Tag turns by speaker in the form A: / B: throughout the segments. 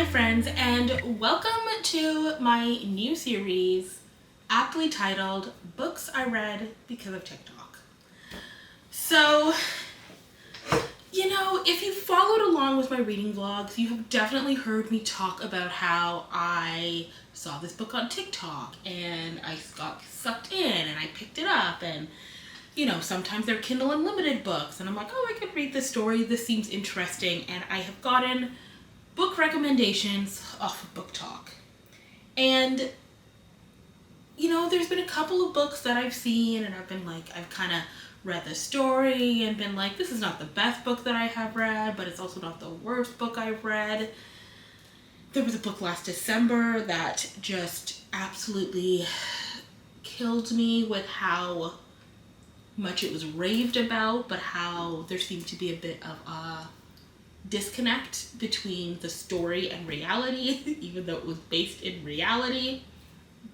A: friends, and welcome to my new series, aptly titled Books I Read Because of TikTok. So, if you followed along with my reading vlogs, you have definitely heard me talk about how I saw this book on TikTok and I got sucked in and I picked it up, and sometimes they're Kindle Unlimited books and I'm like, oh, I could read this story, this seems interesting, and I have gotten book recommendations off of Book Talk. And there's been a couple of books that I've seen and I've kind of read the story and been like, this is not the best book that I have read, but it's also not the worst book I've read. There was a book last December that just absolutely killed me with how much it was raved about, but how there seemed to be a bit of a disconnect between the story and reality, even though it was based in reality.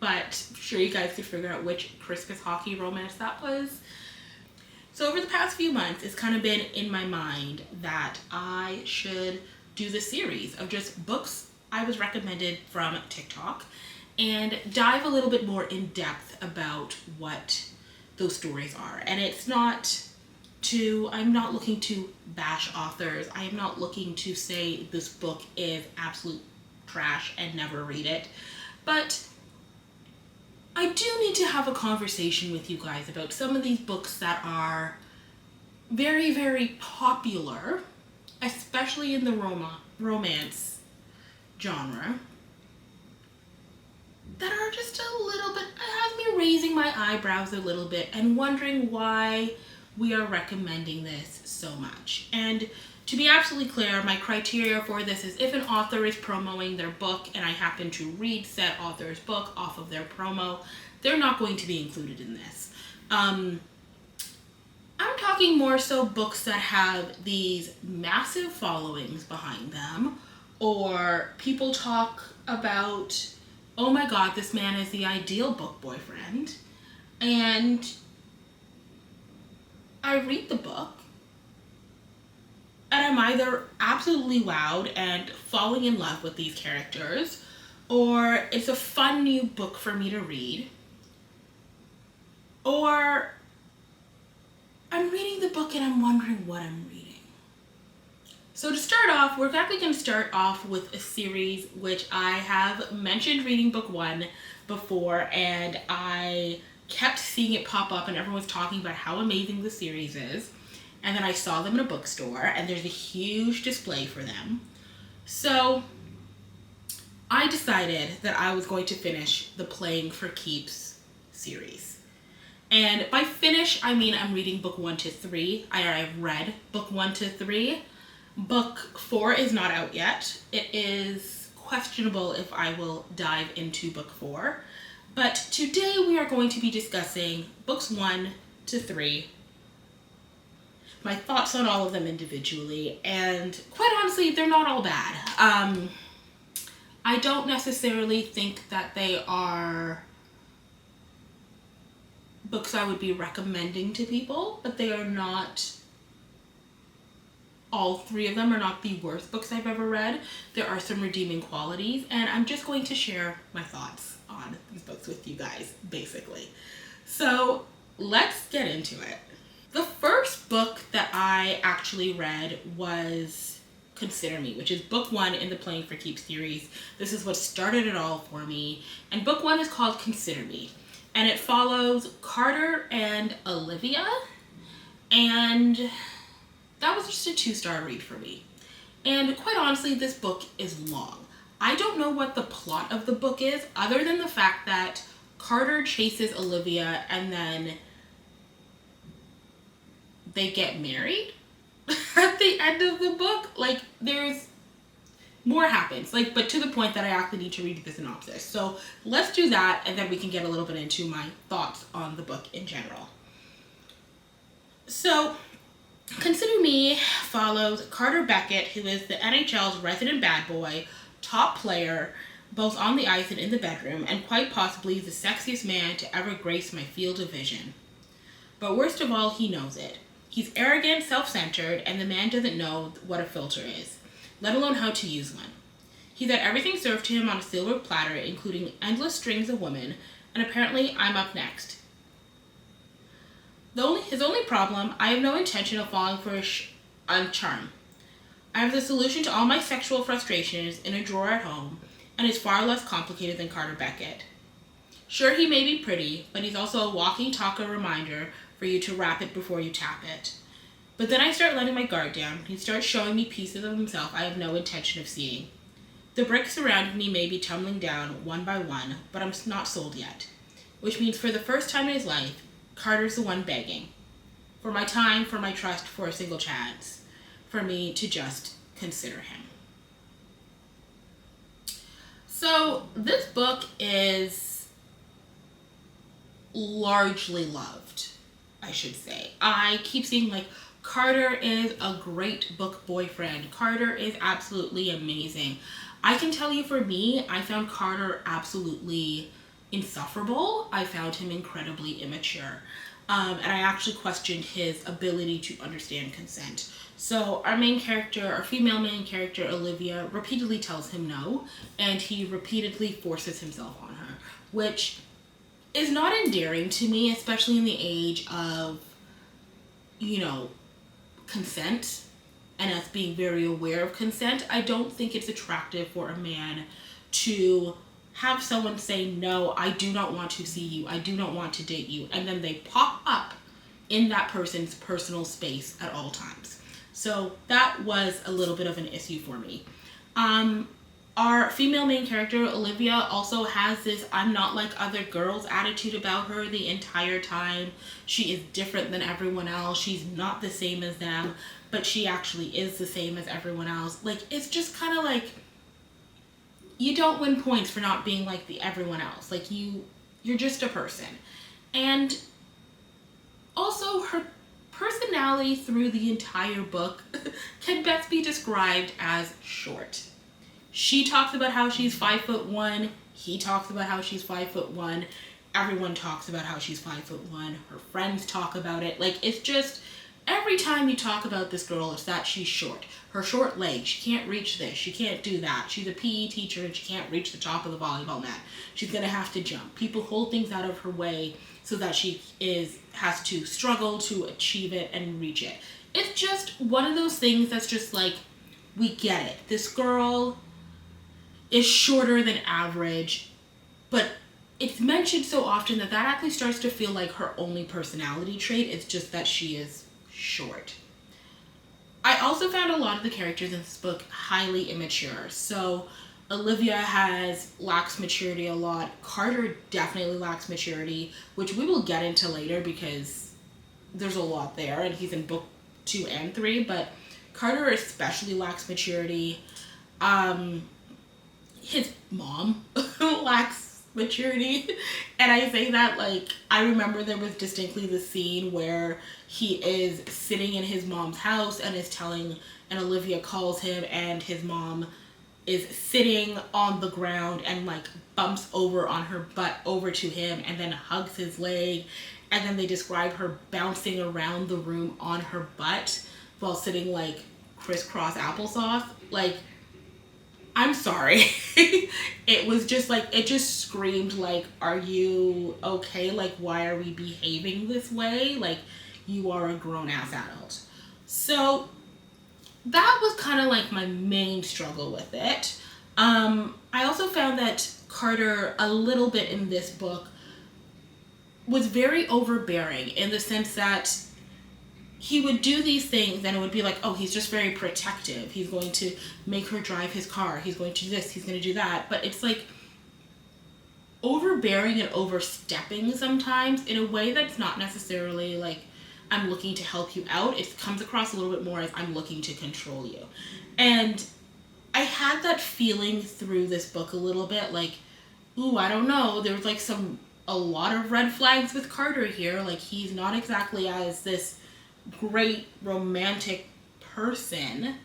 A: But I'm sure you guys could figure out which Christmas hockey romance that was. So over the past few months, it's kind of been in my mind that I should do this series of just books I was recommended from TikTok and dive a little bit more in depth about what those stories are. And I'm not looking to bash authors. I am not looking to say this book is absolute trash and never read it. But I do need to have a conversation with you guys about some of these books that are very, very popular, especially in the romance genre, that are just a little bit, have me raising my eyebrows a little bit and wondering why we are recommending this so much. And to be absolutely clear, my criteria for this is if an author is promoting their book and I happen to read said author's book off of their promo, they're not going to be included in this. I'm talking more so books that have these massive followings behind them, or people talk about, oh my god, this man is the ideal book boyfriend, and I read the book and I'm either absolutely wowed and falling in love with these characters, or it's a fun new book for me to read, or I'm reading the book and I'm wondering what I'm reading. So to start off, we're actually going to start off with a series which I have mentioned reading book one before, and I kept seeing it pop up and everyone's talking about how amazing the series is. And then I saw them in a bookstore and there's a huge display for them. So I decided that I was going to finish the Playing for Keeps series. And by finish, I mean I'm reading book 1 to 3. I've read book 1 to 3. Book 4 is not out yet. It is questionable if I will dive into book 4. But today we are going to be discussing books 1 to 3, my thoughts on all of them individually, and quite honestly, they're not all bad. I don't necessarily think that they are books I would be recommending to people, but they are not, all three of them are not the worst books I've ever read. There are some redeeming qualities, and I'm just going to share my thoughts on these books with you guys, basically. So let's get into it. The first book that I actually read was Consider Me, which is book 1 in the Playing for Keeps series. This is what started it all for me. And book 1 is called Consider Me. And it follows Carter and Olivia. And that was just a 2-star read for me. And quite honestly, this book is long. I don't know what the plot of the book is, other than the fact that Carter chases Olivia and then they get married at the end of the book. There's more happens, but to the point that I actually need to read the synopsis. So let's do that, and then we can get a little bit into my thoughts on the book in general. So Consider Me follows Carter Beckett, who is the NHL's resident bad boy, top player, both on the ice and in the bedroom, and quite possibly the sexiest man to ever grace my field of vision. But worst of all, he knows it. He's arrogant, self-centered, and the man doesn't know what a filter is, let alone how to use one. He's had everything served to him on a silver platter, including endless strings of women, and apparently I'm up next. His only problem, I have no intention of falling for his charm. I have the solution to all my sexual frustrations in a drawer at home, and is far less complicated than Carter Beckett. Sure, he may be pretty, but he's also a walking talker reminder for you to wrap it before you tap it. But then I start letting my guard down. He starts showing me pieces of himself I have no intention of seeing. The bricks surrounding me may be tumbling down one by one, but I'm not sold yet. Which means for the first time in his life, Carter's the one begging. For my time, for my trust, for a single chance. For me to just consider him. So this book is largely loved, I should say. I keep seeing like, Carter is a great book boyfriend. Carter is absolutely amazing. I can tell you for me, I found Carter absolutely insufferable. I found him incredibly immature. And I actually questioned his ability to understand consent. So our female main character, Olivia, repeatedly tells him no, and he repeatedly forces himself on her, which is not endearing to me, especially in the age of, consent and us being very aware of consent. I don't think it's attractive for a man to have someone say, no, I do not want to see you, I do not want to date you, and then they pop up in that person's personal space at all times. So that was a little bit of an issue for me. Our female main character, Olivia, also has this I'm not like other girls attitude about her the entire time. She is different than everyone else. She's not the same as them, but she actually is the same as everyone else. Like, it's just kind of like, you don't win points for not being like everyone else. Like, you're just a person. And also, her personality through the entire book can best be described as short. She talks about how she's 5'1". He talks about how she's 5'1". Everyone talks about how she's 5'1". Her friends talk about it. Like, it's just, every time you talk about this girl, it's that she's short. Her short legs, she can't reach this, she can't do that. She's a PE teacher and she can't reach the top of the volleyball net. She's gonna have to jump. People hold things out of her way so that she has to struggle to achieve it and reach it. It's just one of those things that's just like, we get it. This girl is shorter than average, but it's mentioned so often that actually starts to feel like her only personality trait. It's just that she is short. I also found a lot of the characters in this book highly immature. So Olivia lacks maturity a lot. Carter definitely lacks maturity, which we will get into later because there's a lot there, and he's in book 2 and 3, but Carter especially lacks maturity. His mom lacks maturity. And I say that, like, I remember there was distinctly the scene where he is sitting in his mom's house and Olivia calls him, and his mom is sitting on the ground and, like, bumps over on her butt over to him and then hugs his leg. And then they describe her bouncing around the room on her butt while sitting, like, crisscross applesauce. Like, I'm sorry. It was just like, it just screamed like, are you okay? Like, why are we behaving this way? Like, you are a grown-ass adult. So that was kind of like my main struggle with it. I also found that Carter, a little bit in this book, was very overbearing in the sense that he would do these things and it would be like, oh, he's just very protective. He's going to make her drive his car. He's going to do this. He's going to do that. But it's like overbearing and overstepping sometimes in a way that's not necessarily like, I'm looking to help you out. It comes across a little bit more as I'm looking to control you. And I had that feeling through this book a little bit, like, ooh, I don't know. There was like a lot of red flags with Carter here. Like, he's not exactly as this great romantic person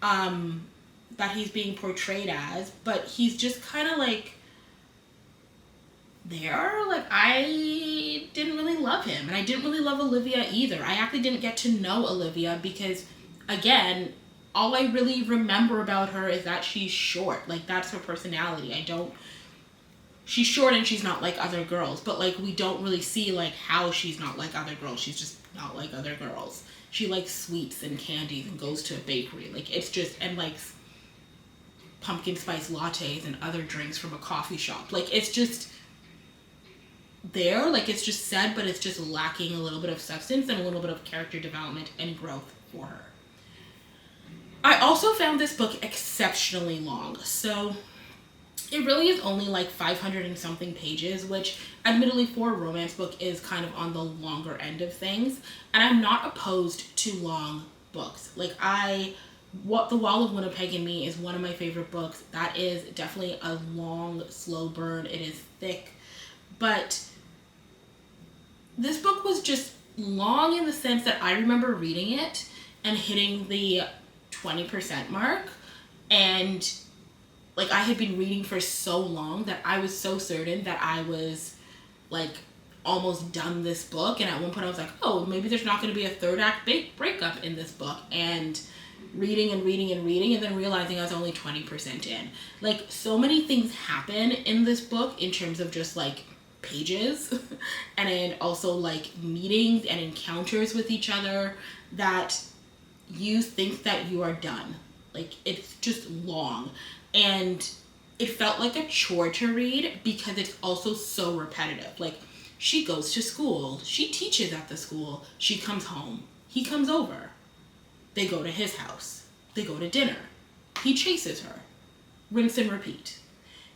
A: that he's being portrayed as, but he's just kind of like there. Like, I didn't really love him, and I didn't really love Olivia either. I actually didn't get to know Olivia because, again, all I really remember about her is that she's short. Like, that's her personality. She's short and she's not like other girls, but like we don't really see like how she's not like other girls. She's just not like other girls. She likes sweets and candies and goes to a bakery. Like, it's just, and likes pumpkin spice lattes and other drinks from a coffee shop. Like, it's just there, like it's just said, but it's just lacking a little bit of substance and a little bit of character development and growth for her. I also found this book exceptionally long. So it really is only like 500 and something pages, which admittedly for a romance book is kind of on the longer end of things. And I'm not opposed to long books. Like, what The Wall of Winnipeg and Me is one of my favorite books. That is definitely a long, slow burn. It is thick. But this book was just long in the sense that I remember reading it and hitting the 20% mark. And like, I had been reading for so long that I was so certain that I was like almost done this book. And at one point I was like, oh, maybe there's not going to be a third act breakup in this book. And reading and reading and reading, and then realizing I was only 20% in. Like, so many things happen in this book in terms of just like pages and then also like meetings and encounters with each other that you think that you are done. Like, it's just long. And it felt like a chore to read because it's also so repetitive. Like, she goes to school, she teaches at the school, she comes home, he comes over, they go to his house, they go to dinner, he chases her, rinse and repeat.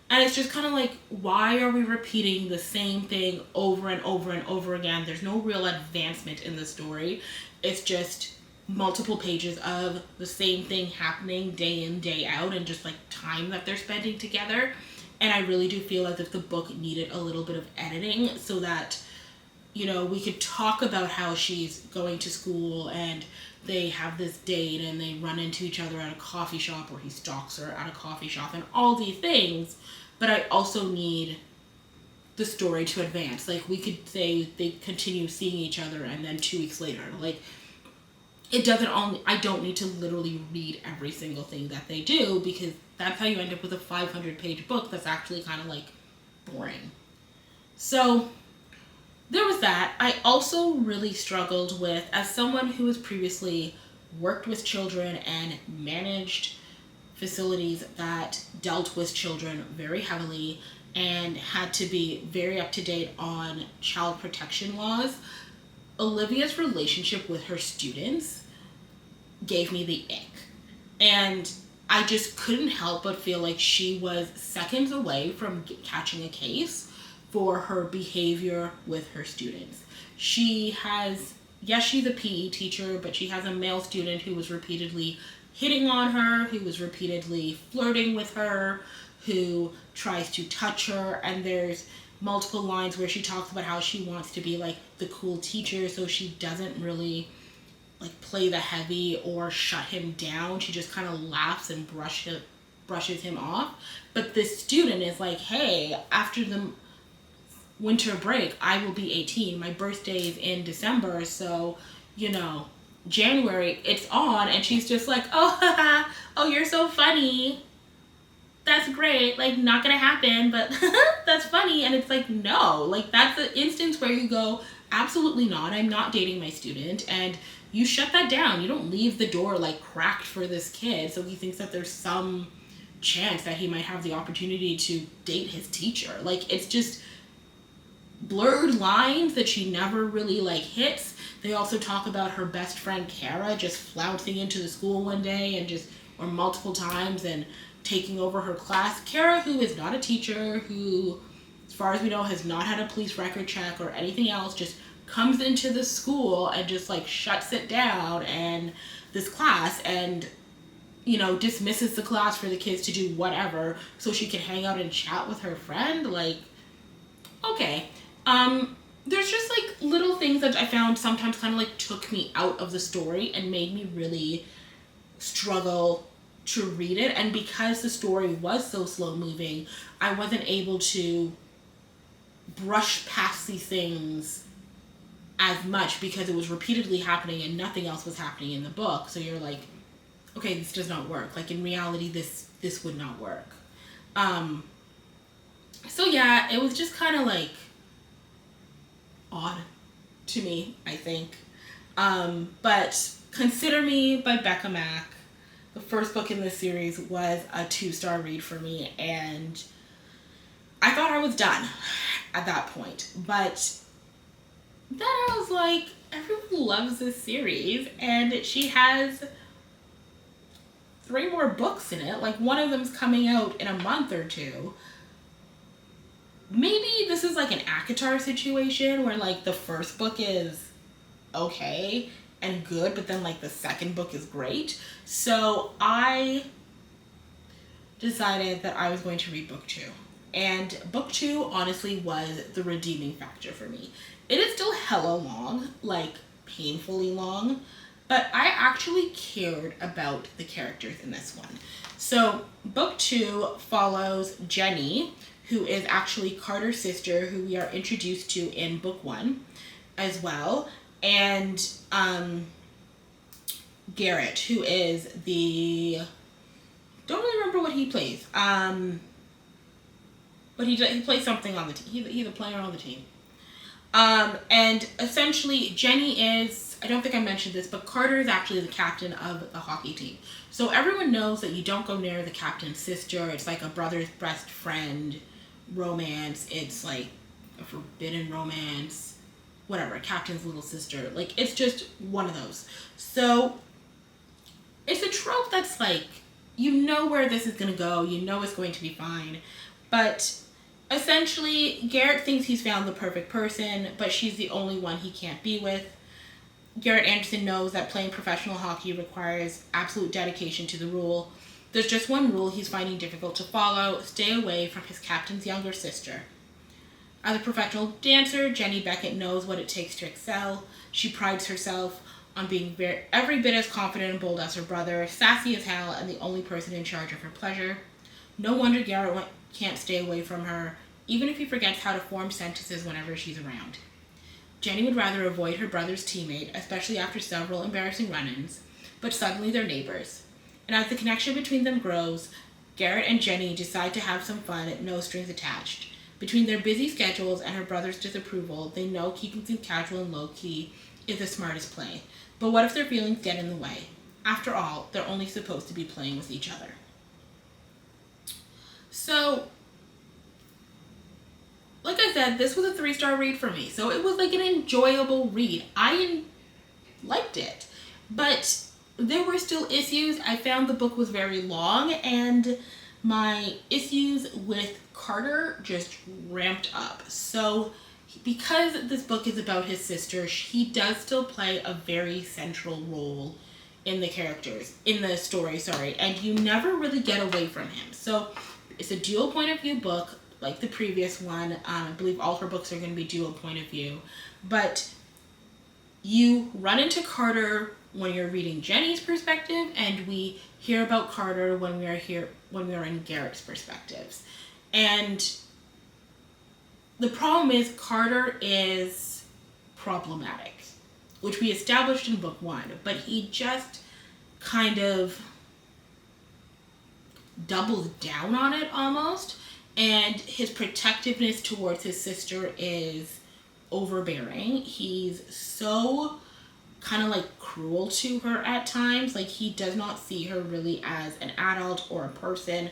A: And it's just kind of like, why are we repeating the same thing over and over and over again? There's no real advancement in the story. It's just multiple pages of the same thing happening day in, day out, and just like time that they're spending together. And I really do feel as if the book needed a little bit of editing so that, you know, we could talk about how she's going to school and they have this date and they run into each other at a coffee shop, or he stalks her at a coffee shop, and all these things. But I also need the story to advance. Like, we could say they continue seeing each other and then 2 weeks later, like, it doesn't only, I don't need to literally read every single thing that they do, because that's how you end up with a 500-page book that's actually kind of like boring. So there was that. I also really struggled with, as someone who has previously worked with children and managed facilities that dealt with children very heavily and had to be very up to date on child protection laws, Olivia's relationship with her students gave me the ick. And I just couldn't help but feel like she was seconds away from catching a case for her behavior with her students. She has, yes, she's a PE teacher, but she has a male student who was repeatedly hitting on her, who was repeatedly flirting with her, who tries to touch her, and there's multiple lines where she talks about how she wants to be like the cool teacher, so she doesn't really like play the heavy or shut him down. She just kind of laughs and brushes him off. But this student is like, hey, after the winter break, I will be 18. My birthday is in December, so, you know, January, it's on. And she's just like, oh, haha, oh, you're so funny. That's great. Like, not gonna happen, but that's funny. And it's like, no, like, that's an instance where you go, absolutely not. I'm not dating my student. And you shut that down. You don't leave the door like cracked for this kid so he thinks that there's some chance that he might have the opportunity to date his teacher. Like, it's just blurred lines that she never really like hits. They also talk about her best friend Kara just flouncing into the school one day and just, or multiple times, and taking over her class. Kara, who is not a teacher, who, as far as we know, has not had a police record check or anything else, just comes into the school and just like shuts it down and this class, and, you know, dismisses the class for the kids to do whatever so she can hang out and chat with her friend. Like, okay. There's just like little things that I found sometimes kind of like took me out of the story and made me really struggle to read it. And because the story was so slow moving, I wasn't able to brush past these things as much because it was repeatedly happening and nothing else was happening in the book. So you're like, okay, this does not work. Like in reality, this would not work. So yeah, it was just kind of like odd to me, I think. But Consider Me by Becca Mack, the first book in this series, was a 2-star read for me, and I thought I was done at that point. But then I was like, everyone loves this series, and she has 3 more books in it. Like, one of them's coming out in a month or two. Maybe this is like an ACOTAR situation where like the first book is okay and good, but then like the second book is great. So I decided that I was going to read book 2. And book 2 honestly was the redeeming factor for me. It is still hella long, like painfully long, but I actually cared about the characters in this one. So book 2 follows Jenny, who is actually Carter's sister, who we are introduced to in book 1 as well. And Garrett, who is don't really remember what he plays. But he plays something on the team. He's a player on the team. And essentially, Jenny is, I don't think I mentioned this, but Carter is actually the captain of the hockey team. So everyone knows that you don't go near the captain's sister. It's like a brother's best friend romance. It's like a forbidden romance. Whatever, captain's little sister. Like, it's just one of those. So it's a trope that's like, you know where this is going to go. You know it's going to be fine. But essentially, Garrett thinks he's found the perfect person, but she's the only one he can't be with. Garrett Anderson knows that playing professional hockey requires absolute dedication to the rule. There's just one rule he's finding difficult to follow: stay away from his captain's younger sister. As a professional dancer, Jenny Beckett knows what it takes to excel. She prides herself on being every bit as confident and bold as her brother, sassy as hell, and the only person in charge of her pleasure. No wonder Garrett can't stay away from her, even if he forgets how to form sentences whenever she's around. Jenny would rather avoid her brother's teammate, especially after several embarrassing run-ins, but suddenly they're neighbors. And as the connection between them grows, Garrett and Jenny decide to have some fun, no strings attached. Between their busy schedules and her brother's disapproval, they know keeping things casual and low-key is the smartest play. But what if their feelings get in the way? After all, they're only supposed to be playing with each other. So, like I said, this was a 3-star read for me. So it was like an enjoyable read. I liked it. But there were still issues. I found the book was very long, and my issues with Carter just ramped up. So because this book is about his sister, he does still play a very central role in the story, and you never really get away from him. So it's a dual point of view book, like the previous one. I believe all her books are going to be dual point of view, but you run into Carter when you're reading Jenny's perspective, and we hear about Carter when we are in Garrett's perspectives. And the problem is Carter is problematic, which we established in book 1, but he just kind of doubles down on it almost, and his protectiveness towards his sister is overbearing. He's so kind of like cruel to her at times. Like, he does not see her really as an adult or a person,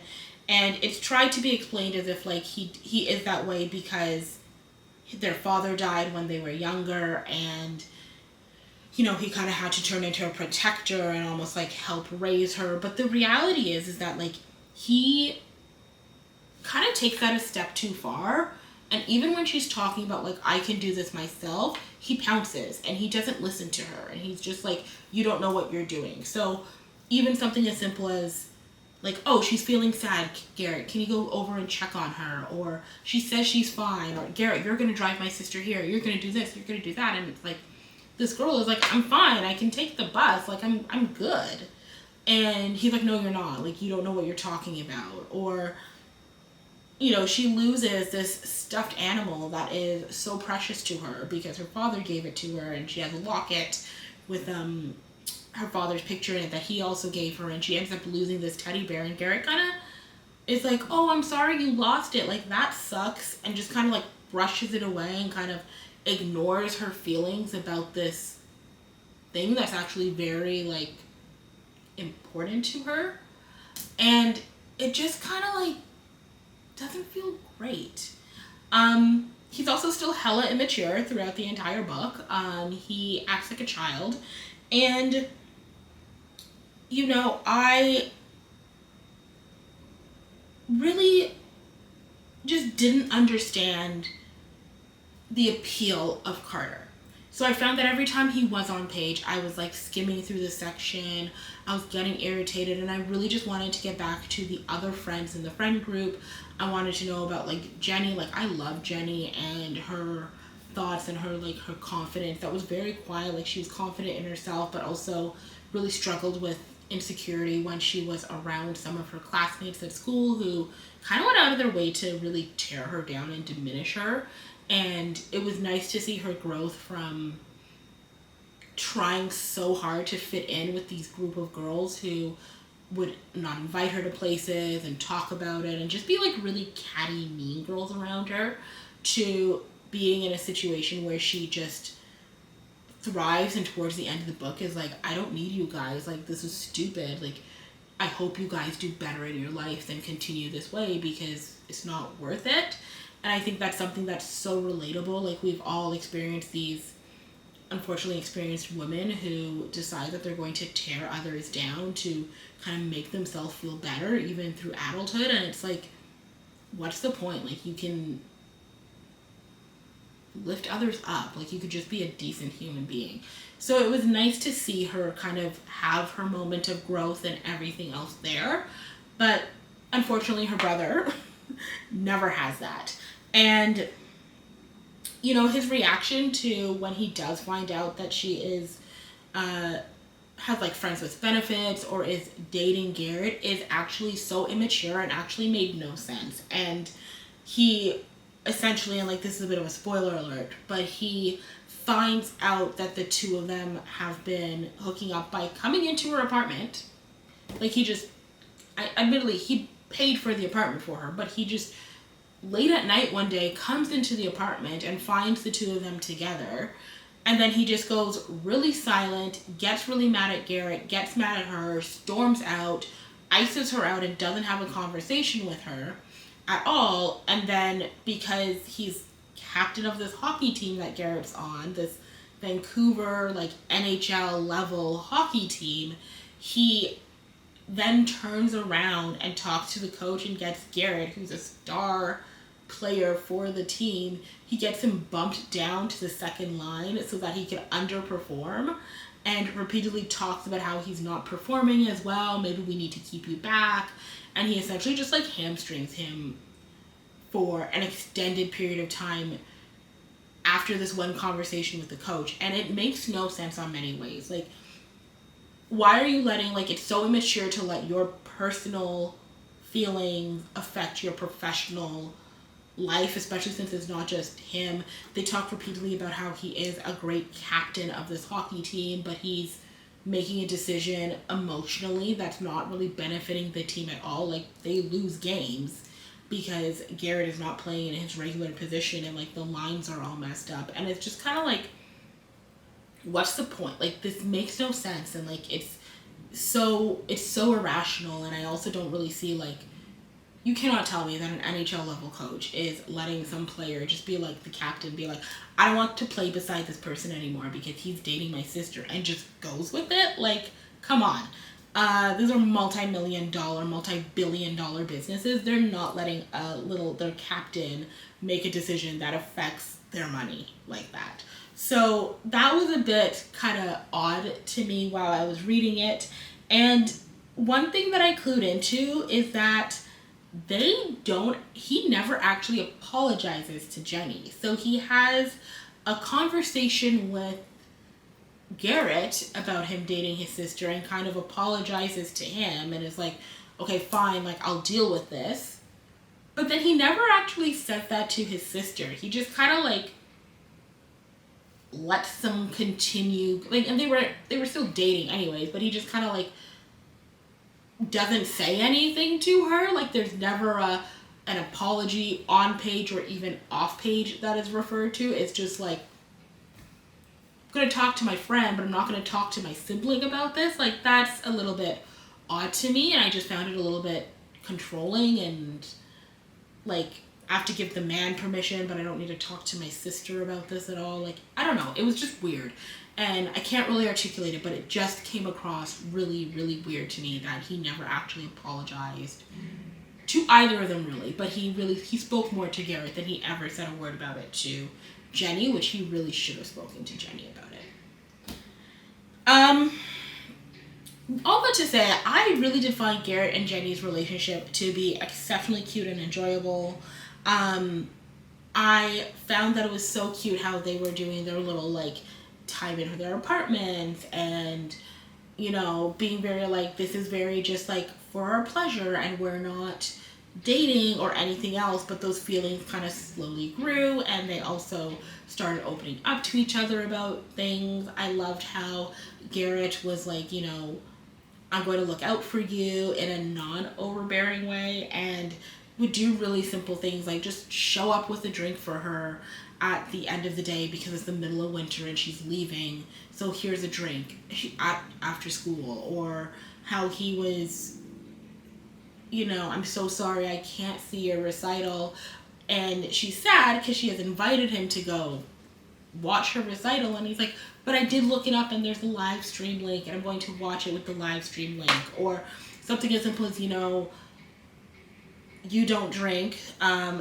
A: and it's tried to be explained as if like he is that way because their father died when they were younger, and he kind of had to turn into a protector and almost like help raise her. But the reality is that like he kind of takes that a step too far. And even when she's talking about like, I can do this myself, he pounces and he doesn't listen to her. And he's just like, you don't know what you're doing. So even something as simple as like, oh, she's feeling sad, Garrett, can you go over and check on her? Or she says she's fine. Or Garrett, you're going to drive my sister here. You're going to do this. You're going to do that. And it's like, this girl is like, I'm fine. I can take the bus. Like, I'm good. And he's like, no, you're not. Like, you don't know what you're talking about. Or she loses this stuffed animal that is so precious to her because her father gave it to her, and she has a locket with her father's picture in it that he also gave her, and she ends up losing this teddy bear, and Garrett kind of is like, oh, I'm sorry you lost it, like that sucks, and just kind of like brushes it away and kind of ignores her feelings about this thing that's actually very like important to her. And it just kind of like doesn't feel great. He's also still hella immature throughout the entire book. He acts like a child. And, you know, I really just didn't understand the appeal of Carter. So I found that every time he was on page, I was like skimming through the section. I was getting irritated, and I really just wanted to get back to the other friends in the friend group. I wanted to know about like Jenny. Like, I love Jenny and her thoughts and her like her confidence. That was very quiet. Like, she was confident in herself, but also really struggled with insecurity when she was around some of her classmates at school who kind of went out of their way to really tear her down and diminish her. And it was nice to see her growth from trying so hard to fit in with these group of girls who would not invite her to places and talk about it and just be like really catty, mean girls around her, to being in a situation where she just thrives, and towards the end of the book is like, I don't need you guys, like this is stupid, like I hope you guys do better in your life than continue this way because it's not worth it. And I think that's something that's so relatable. Like, we've all experienced these unfortunately experienced women who decide that they're going to tear others down to kind of make themselves feel better even through adulthood. And it's like, what's the point? Like, you can lift others up. Like, you could just be a decent human being. So it was nice to see her kind of have her moment of growth and everything else there. But unfortunately, her brother never has that. And, you know, his reaction to when he does find out that she is, has like friends with benefits or is dating Garrett is actually so immature and actually made no sense. And he essentially, and like this is a bit of a spoiler alert, but he finds out that the two of them have been hooking up by coming into her apartment. Like, admittedly, he paid for the apartment for her, but he just late at night one day comes into the apartment and finds the two of them together, and then he just goes really silent, gets really mad at Garrett, gets mad at her, storms out, ices her out, and doesn't have a conversation with her at all. And then, because he's captain of this hockey team that Garrett's on, this Vancouver like NHL level hockey team, he then turns around and talks to the coach and gets Garrett, who's a star player for the team, he gets him bumped down to the second line so that he can underperform, and repeatedly talks about how he's not performing as well, maybe we need to keep you back. And he essentially just like hamstrings him for an extended period of time after this one conversation with the coach. And it makes no sense on many ways. Like, why are you letting, like, it's so immature to let your personal feelings affect your professional life, especially since it's not just him. They talk repeatedly about how he is a great captain of this hockey team, but he's making a decision emotionally that's not really benefiting the team at all. Like, they lose games because Garrett is not playing in his regular position, and like the lines are all messed up, and it's just kind of like, what's the point? Like, this makes no sense, and like it's so irrational. And I also don't really see, like, you cannot tell me that an NHL level coach is letting some player just be like the captain, be like, I don't want to play beside this person anymore because he's dating my sister, and just goes with it. Like, come on. These are multi-million-dollar, multi-billion-dollar businesses. They're not letting their captain make a decision that affects their money like that. So that was a bit kind of odd to me while I was reading it. And one thing that I clued into is that he never actually apologizes to Jenny. So he has a conversation with Garrett about him dating his sister and kind of apologizes to him and is like, okay, fine, like, I'll deal with this. But then he never actually said that to his sister. He just kind of like lets them continue, like, and they were still dating anyways, but he just kind of like doesn't say anything to her. Like, there's never an apology on page or even off page that is referred to. It's just like, I'm gonna talk to my friend, but I'm not gonna talk to my sibling about this. Like, that's a little bit odd to me, and I just found it a little bit controlling, and like, I have to give the man permission, but I don't need to talk to my sister about this at all. Like, I don't know. It was just weird. And I can't really articulate it, but it just came across really, really weird to me that he never actually apologized to either of them, really. But he spoke more to Garrett than he ever said a word about it to Jenny, which he really should have spoken to Jenny about it. All that to say, I really did find Garrett and Jenny's relationship to be exceptionally cute and enjoyable. I found that it was so cute how they were doing their little, like, time in their apartments, and, you know, being very, like, this is very just, like, for our pleasure, and we're not dating or anything else, but those feelings kind of slowly grew, and they also started opening up to each other about things. I loved how Garrett was like, you know, I'm going to look out for you in a non-overbearing way, and would do really simple things like just show up with a drink for her at the end of the day because it's the middle of winter and she's leaving, so here's a drink after school. Or how he was, you know, I'm so sorry I can't see your recital, and she's sad because she has invited him to go watch her recital, and he's like, but I did look it up and there's a live stream link and I'm going to watch it with the live stream link. Or something as simple as, you know, you don't drink,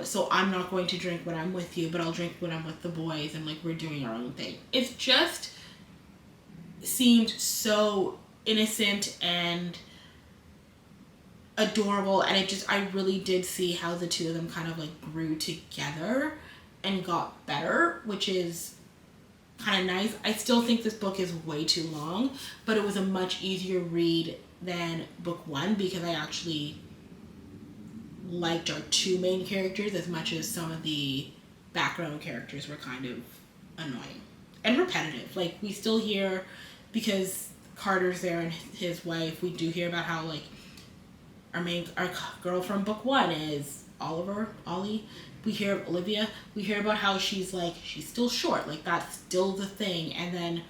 A: so I'm not going to drink when I'm with you, but I'll drink when I'm with the boys, and like, we're doing our own thing. It just seemed so innocent and adorable, and I really did see how the two of them kind of like grew together and got better, which is kind of nice. I still think this book is way too long, but it was a much easier read than book one because I actually liked our two main characters as much as some of the background characters were kind of annoying and repetitive. Like, we still hear, because Carter's there and his wife, we do hear about how, like, our girl from book one is Ollie. We hear Olivia. We hear about how she's still short. Like, that's still the thing. And then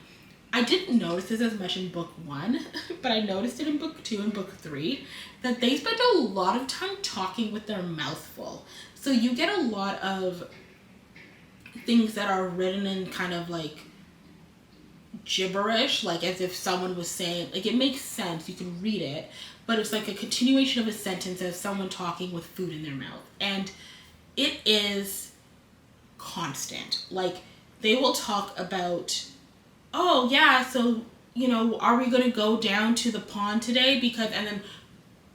A: I didn't notice this as much in book one, but I noticed it in book two and book three, that they spend a lot of time talking with their mouth full. So you get a lot of things that are written in kind of like gibberish, like as if someone was saying, like, it makes sense, you can read it, but it's like a continuation of a sentence as someone talking with food in their mouth. And it is constant. Like, they will talk about, oh yeah, so, you know, are we going to go down to the pond today? Because, and then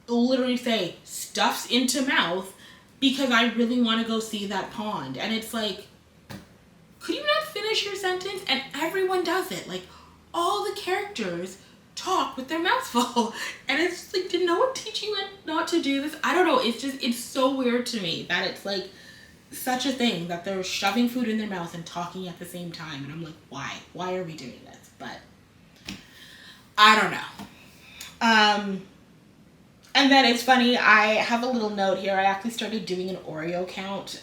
A: it'll literally say, stuffs into mouth, because I really want to go see that pond. And it's like, could you not finish your sentence? And everyone does it. Like, all the characters talk with their mouths full. And it's like, did no one teach you not to do this? I don't know. It's just, it's so weird to me that it's like such a thing that they're shoving food in their mouth and talking at the same time. And I'm like, why? Why are we doing this? But I don't know. And then it's funny, I have a little note here. I actually started doing an Oreo count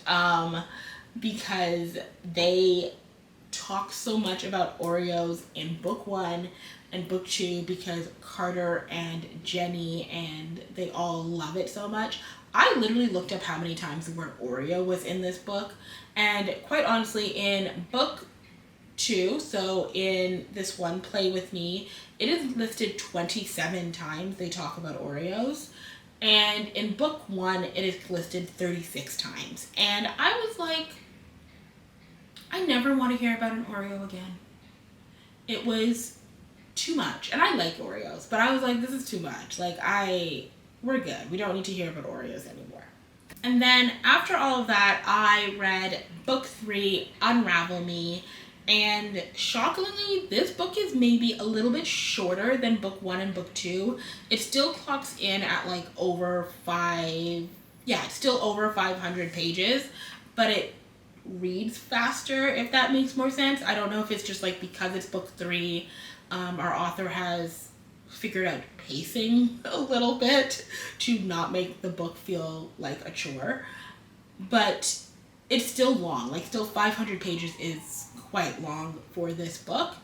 A: because they talk so much about Oreos in book one and book two, because Carter and Jenny and they all love it so much. I literally looked up how many times the word Oreo was in this book, and quite honestly, in book two, so in this one, Play With Me, it is listed 27 times they talk about Oreos, and in book one it is listed 36 times. And I was like, I never want to hear about an Oreo again. It was too much. And I like Oreos, but I was like, this is too much. Like, we're good. We don't need to hear about Oreos anymore. And then after all of that, I read book 3, Unravel Me. And shockingly, this book is maybe a little bit shorter than book 1 and book 2. It still clocks in at like over 500 pages, but it reads faster, if that makes more sense. I don't know if it's just like because it's book 3, our author has figured out pacing a little bit to not make the book feel like a chore. But it's still long. Like, still 500 pages is quite long for this book.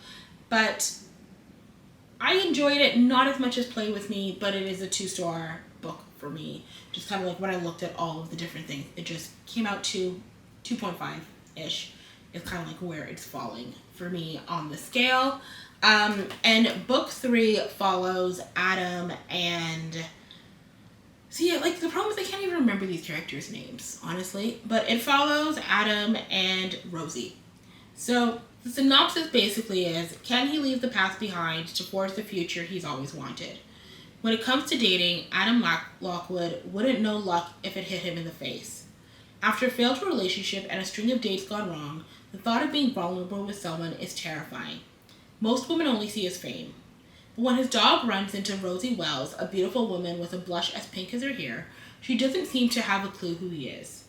A: But I enjoyed it, not as much as Play With Me, but it is a 2-star book for me. Just kind of like when I looked at all of the different things, it just came out to 2.5-ish. It's kind of like where it's falling for me on the scale. And book 3 follows Adam and... See, like, the problem is I can't even remember these characters' names, honestly. But it follows Adam and Rosie. So the synopsis basically is, can he leave the past behind to forge the future he's always wanted? When it comes to dating, Adam Lockwood wouldn't know luck if it hit him in the face. After a failed relationship and a string of dates gone wrong, the thought of being vulnerable with someone is terrifying. Most women only see his fame. But when his dog runs into Rosie Wells, a beautiful woman with a blush as pink as her hair, she doesn't seem to have a clue who he is.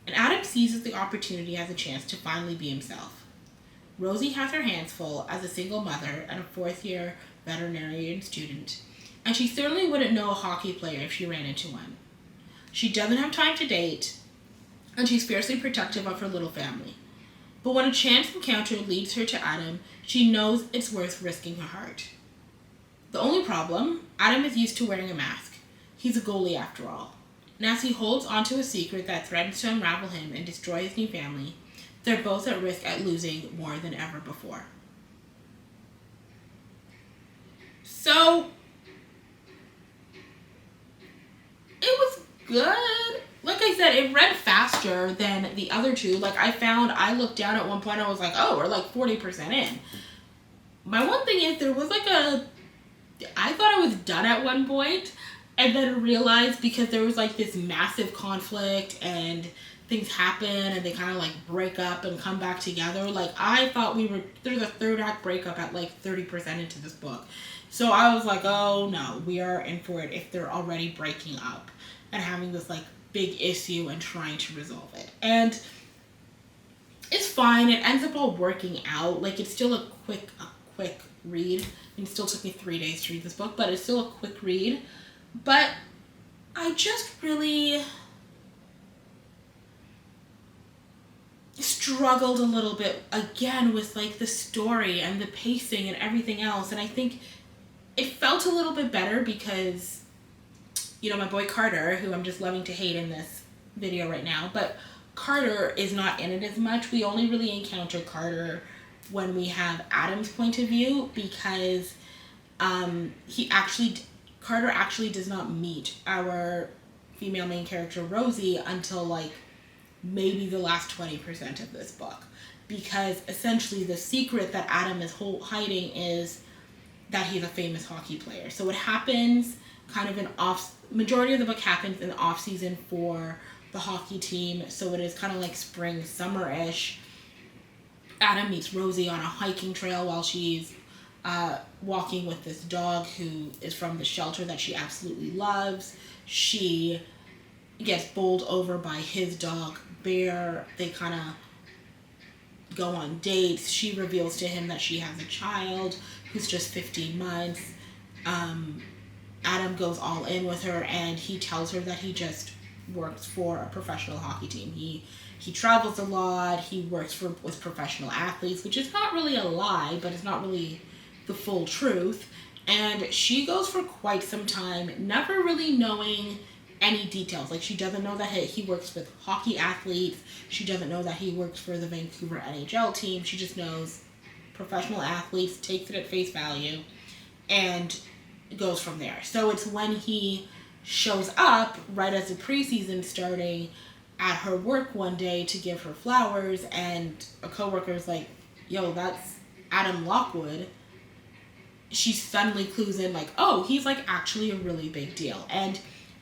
A: And Adam seizes the opportunity as a chance to finally be himself. Rosie has her hands full as a single mother and a 4th-year veterinarian student, and she certainly wouldn't know a hockey player if she ran into one. She doesn't have time to date, and she's fiercely protective of her little family. But when a chance encounter leads her to Adam, she knows it's worth risking her heart. The only problem, Adam is used to wearing a mask. He's a goalie after all. And as he holds onto a secret that threatens to unravel him and destroy his new family, they're both at risk at losing more than ever before. So, it was good. Like I said, it read faster than the other 2. Like, I looked down at one point, I was like, oh, we're like 40% in. My one thing is, there was like I thought I was done at one point, and then realized because there was like this massive conflict and things happen and they kind of like break up and come back together. Like, I thought there's a 3rd act breakup at like 30% into this book. So I was like, oh no, we are in for it if they're already breaking up and having this like big issue and trying to resolve it. And it's fine. It ends up all working out. Like, it's still a quick read. It still took me 3 days to read this book, but it's still a quick read. But I just really struggled a little bit again with like the story and the pacing and everything else. And I think it felt a little bit better because, you know, my boy Carter, who I'm just loving to hate in this video right now, but Carter is not in it as much. We only really encounter Carter when we have Adam's point of view, because Carter actually does not meet our female main character Rosie until like maybe the last 20% of this book, because essentially the secret that Adam is hiding is that he's a famous hockey player. So it happens kind of majority of the book happens in the off season for the hockey team. So it is kind of like spring, summer-ish. Adam meets Rosie on a hiking trail while she's walking with this dog who is from the shelter that she absolutely loves. She gets bowled over by his dog, Bear. They kind of go on dates. She reveals to him that she has a child who's just 15 months. Adam goes all in with her, and he tells her that he just works for a professional hockey team. He travels a lot. He works with professional athletes, which is not really a lie, but it's not really the full truth. And she goes for quite some time never really knowing any details. Like, she doesn't know that he works with hockey athletes. She doesn't know that he works for the Vancouver NHL team. She just knows professional athletes, takes it at face value, and goes from there. So it's when he shows up right as the preseason starting at her work one day to give her flowers, and a coworker is like, yo, that's Adam Lockwood. She suddenly clues in like, oh, he's like actually a really big deal. And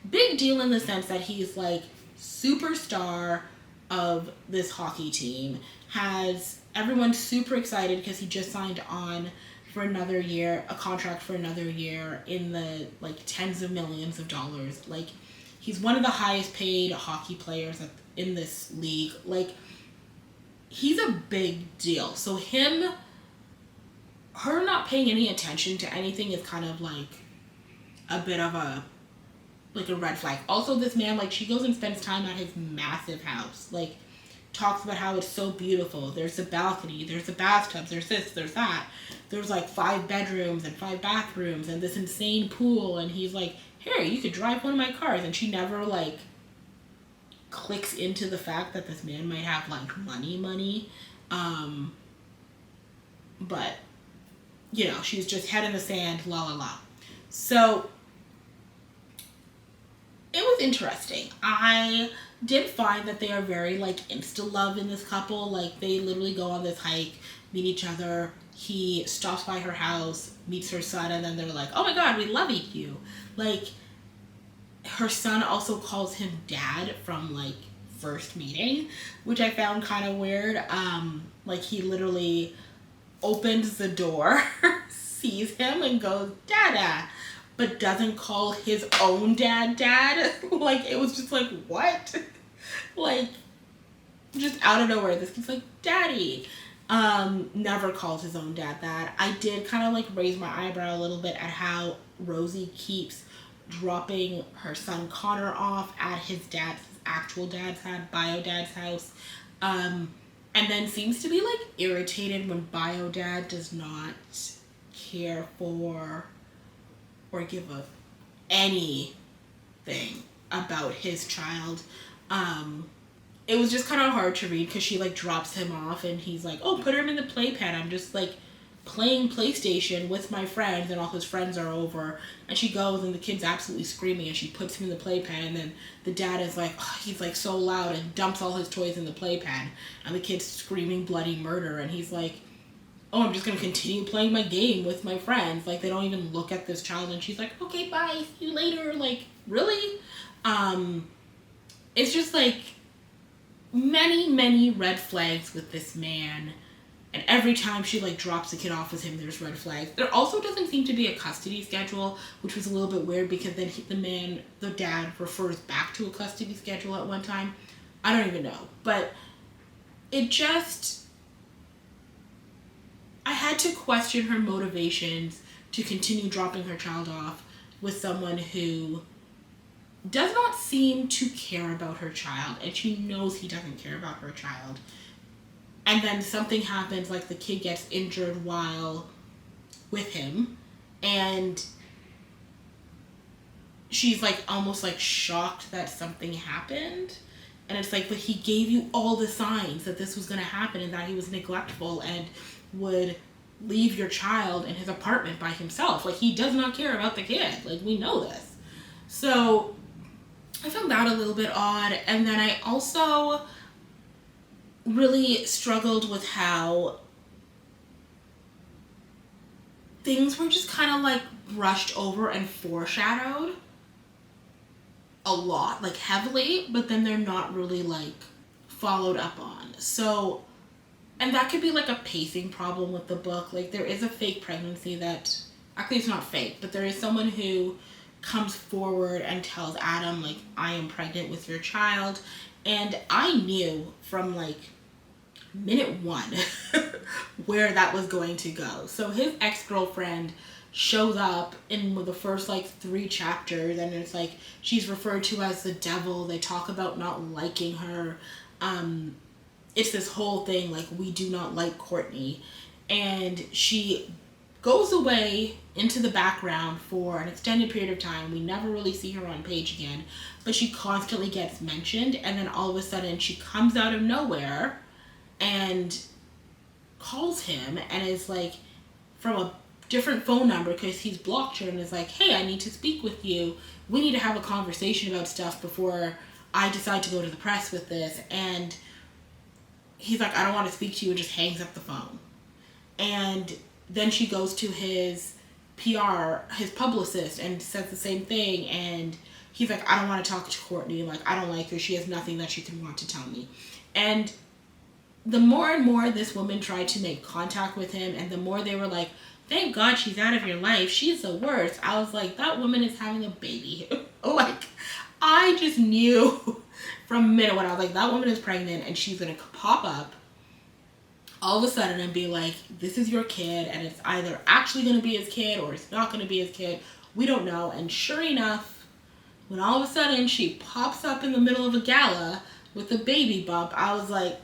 A: big deal in the sense that he's like superstar of this hockey team, has everyone super excited because he just signed on for another year, a contract for another year in the like tens of millions of dollars. Like, he's one of the highest paid hockey players in this league. Like, he's a big deal. So her not paying any attention to anything is kind of like a bit of a red flag. Also, this man, like, she goes and spends time at his massive house, like, talks about how it's so beautiful. There's a balcony, there's a bathtub, there's this, there's that. There's like 5 bedrooms and 5 bathrooms and this insane pool, and he's like, here, you could drive one of my cars. And she never like clicks into the fact that this man might have like money. But you know, she's just head in the sand, la la la. So it was interesting. I did find that they are very like insta love in this couple. Like, they literally go on this hike, meet each other. He stops by her house, meets her son, and then they're like, oh my god, we love you. Like, her son also calls him dad from like first meeting, which I found kind of weird. Like, he literally opens the door, sees him, and goes, dada, but doesn't call his own dad. Like, it was just like, what? Like, just out of nowhere, this kid's like, daddy. Never calls his own dad that. I did kind of like raise my eyebrow a little bit at how Rosie keeps dropping her son Connor off at his actual dad's bio dad's house. And then seems to be like irritated when bio dad does not care for or give up anything about his child. It was just kind of hard to read because she like drops him off and he's like, oh, put him in the playpen. I'm just like playing PlayStation with my friends and all his friends are over. And she goes and the kid's absolutely screaming and she puts him in the playpen, and then the dad is like, oh, he's like so loud, and dumps all his toys in the playpen, and the kid's screaming bloody murder, and he's like, oh, I'm just gonna continue playing my game with my friends. Like, they don't even look at this child, and she's like, okay, bye, see you later. Like, really? It's just like many red flags with this man. And every time she like drops the kid off with him, there's red flags. There also doesn't seem to be a custody schedule, which was a little bit weird because then the dad refers back to a custody schedule at one time. I don't even know. But it just, I had to question her motivations to continue dropping her child off with someone who does not seem to care about her child, and she knows he doesn't care about her child. And then something happens, like the kid gets injured while with him, and she's like almost like shocked that something happened. And it's like, but he gave you all the signs that this was going to happen and that he was neglectful and would leave your child in his apartment by himself. Like, he does not care about the kid. Like, we know this. So I found that a little bit odd. And then I also really struggled with how things were just kind of like brushed over and foreshadowed a lot, like heavily, but then they're not really like followed up on. So, and that could be like a pacing problem with the book. Like, there is a fake pregnancy that, actually it's not fake, but there is someone who comes forward and tells Adam, like, I am pregnant with your child. And I knew from like minute one where that was going to go. So his ex-girlfriend shows up in the first like 3 chapters, and it's like she's referred to as the devil. They talk about not liking her. It's this whole thing like, we do not like Courtney, and she goes away into the background for an extended period of time. We never really see her on page again, but she constantly gets mentioned, and then all of a sudden she comes out of nowhere and calls him and is like from a different phone number because he's blocked her, and is like, hey, I need to speak with you. We need to have a conversation about stuff before I decide to go to the press with this. And he's like, I don't want to speak to you, and just hangs up the phone. And then she goes to his PR, his publicist, and says the same thing. And he's like, I don't want to talk to Courtney. Like, I don't like her. She has nothing that she can want to tell me. And the more and more this woman tried to make contact with him, and the more they were like, thank God she's out of your life, she's the worst. I was like, that woman is having a baby. Like, I just knew from minute one. I was like, that woman is pregnant and she's going to pop up all of a sudden and be like, this is your kid, and it's either actually going to be his kid or it's not going to be his kid. We don't know. And sure enough, when all of a sudden she pops up in the middle of a gala with a baby bump, I was like,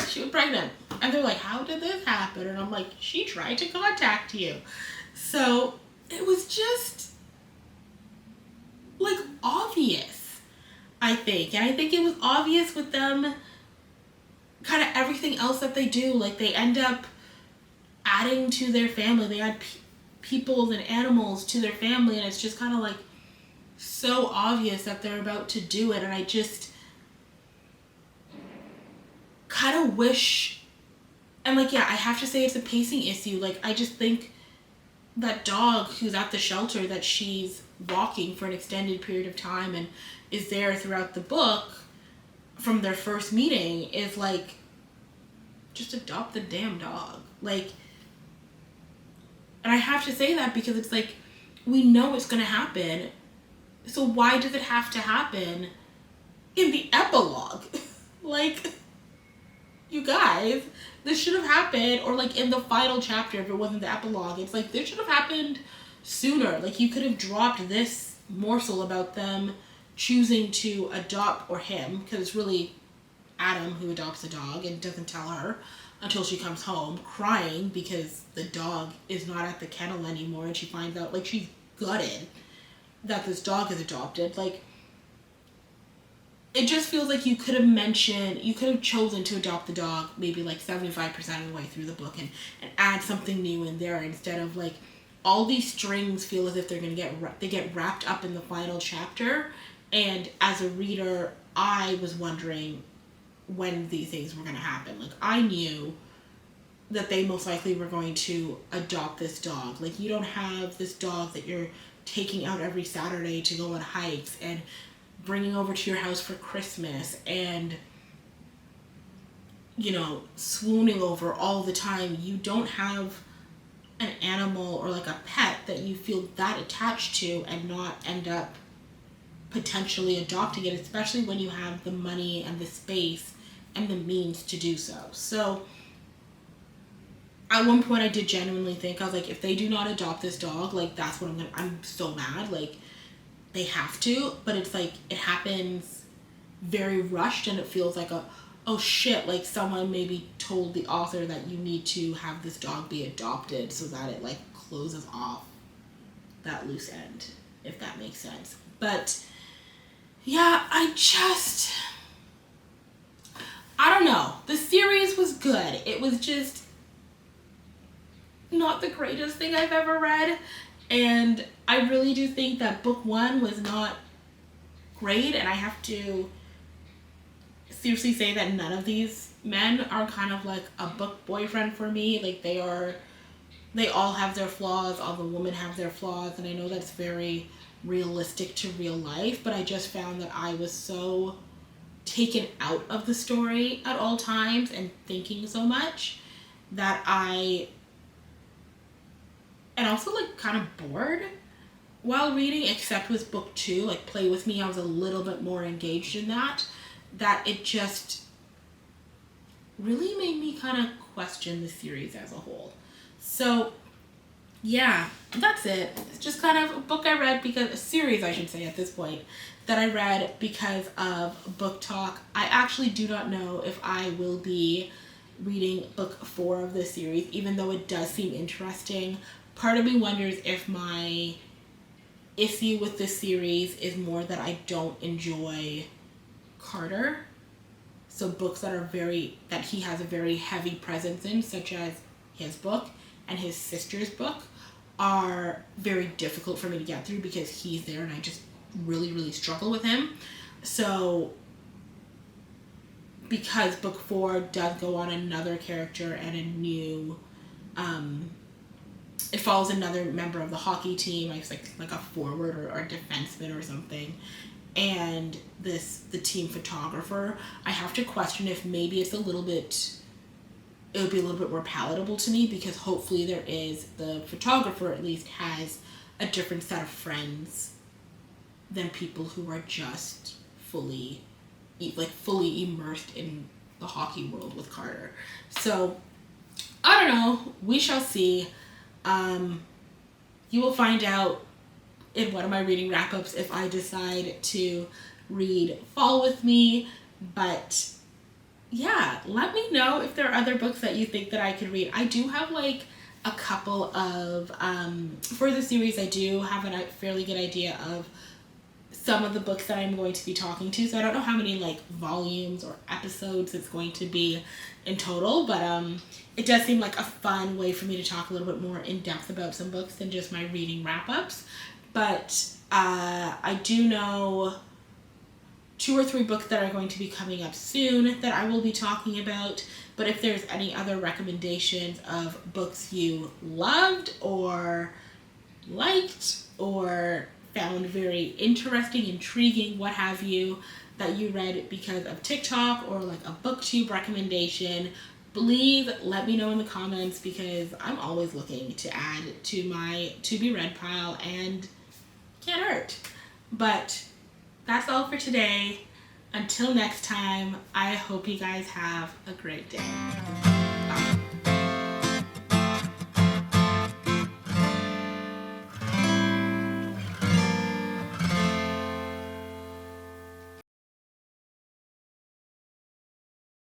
A: she was pregnant. And they're like, how did this happen? And I'm like, she tried to contact you. So it was just like obvious, I think. And I think it was obvious with them, kind of everything else that they do. Like, they end up adding to their family. They add people and animals to their family, and it's just kind of like so obvious that they're about to do it. And I just kind of wish, and like, yeah, I have to say it's a pacing issue. Like, I just think that dog who's at the shelter that she's walking for an extended period of time and is there throughout the book from their first meeting is like, just adopt the damn dog. Like, and I have to say that because it's like, we know it's going to happen. So why does it have to happen in the epilogue? Like, you guys, this should have happened, or like in the final chapter if it wasn't the epilogue. It's like, this should have happened sooner. Like, you could have dropped this morsel about them choosing to adopt, or him, because it's really Adam who adopts the dog and doesn't tell her until she comes home crying because the dog is not at the kennel anymore, and she finds out, like, she's gutted that this dog is adopted. Like, it just feels like you could have chosen to adopt the dog maybe like 75% of the way through the book and add something new in there, instead of like, all these strings feel as if they're going to get wrapped up in the final chapter. And as a reader, I was wondering when these things were going to happen. Like, I knew that they most likely were going to adopt this dog. Like, you don't have this dog that you're taking out every Saturday to go on hikes and bringing over to your house for Christmas and, you know, swooning over all the time. You don't have an animal or like a pet that you feel that attached to and not end up potentially adopting it, especially when you have the money and the space and the means to do so. So at one point I did genuinely think, I was like, if they do not adopt this dog, like, that's what I'm so mad. Like, they have to, but it's like, it happens very rushed, and it feels like oh shit, like, someone maybe told the author that you need to have this dog be adopted so that it like closes off that loose end, if that makes sense. But yeah, I don't know. The series was good. It was just not the greatest thing I've ever read. And I really do think that book one was not great. And I have to seriously say that none of these men are kind of like a book boyfriend for me. Like, they all have their flaws. All the women have their flaws. And I know that's very realistic to real life. But I just found that I was so taken out of the story at all times and thinking so much that and also like kind of bored while reading, except with book two, like Play With Me, I was a little bit more engaged in that it just really made me kind of question the series as a whole. So yeah, that's it. It's just kind of a book I read a series, I should say at this point, that I read because of book talk. I actually do not know if I will be reading book 4 of this series, even though it does seem interesting. Part of me wonders if my issue with this series is more that I don't enjoy Carter. So books that he has a very heavy presence in, such as his book and his sister's book, are very difficult for me to get through because he's there and I just really, really struggle with him. So because book 4 does go on another character and a new, it follows another member of the hockey team. It's like a forward or a defenseman or something. And the team photographer, I have to question if maybe it would be a little bit more palatable to me, because hopefully the photographer at least has a different set of friends than people who are just fully immersed in the hockey world with Carter. So I don't know. We shall see. You will find out in one of my reading wrap-ups if I decide to read Fall with Me. But yeah, let me know if there are other books that you think that I could read. I do have like a couple of, for the series, I do have a fairly good idea of some of the books that I'm going to be talking to. So I don't know how many like volumes or episodes it's going to be in total, but it does seem like a fun way for me to talk a little bit more in depth about some books than just my reading wrap-ups. But I do know 2 or 3 books that are going to be coming up soon that I will be talking about. But if there's any other recommendations of books you loved or liked or found very interesting, intriguing, what have you, that you read because of TikTok or like a booktube recommendation, please let me know in the comments, because I'm always looking to add to my to be read pile and can't hurt. But that's all for today. Until next time, I hope you guys have a great day.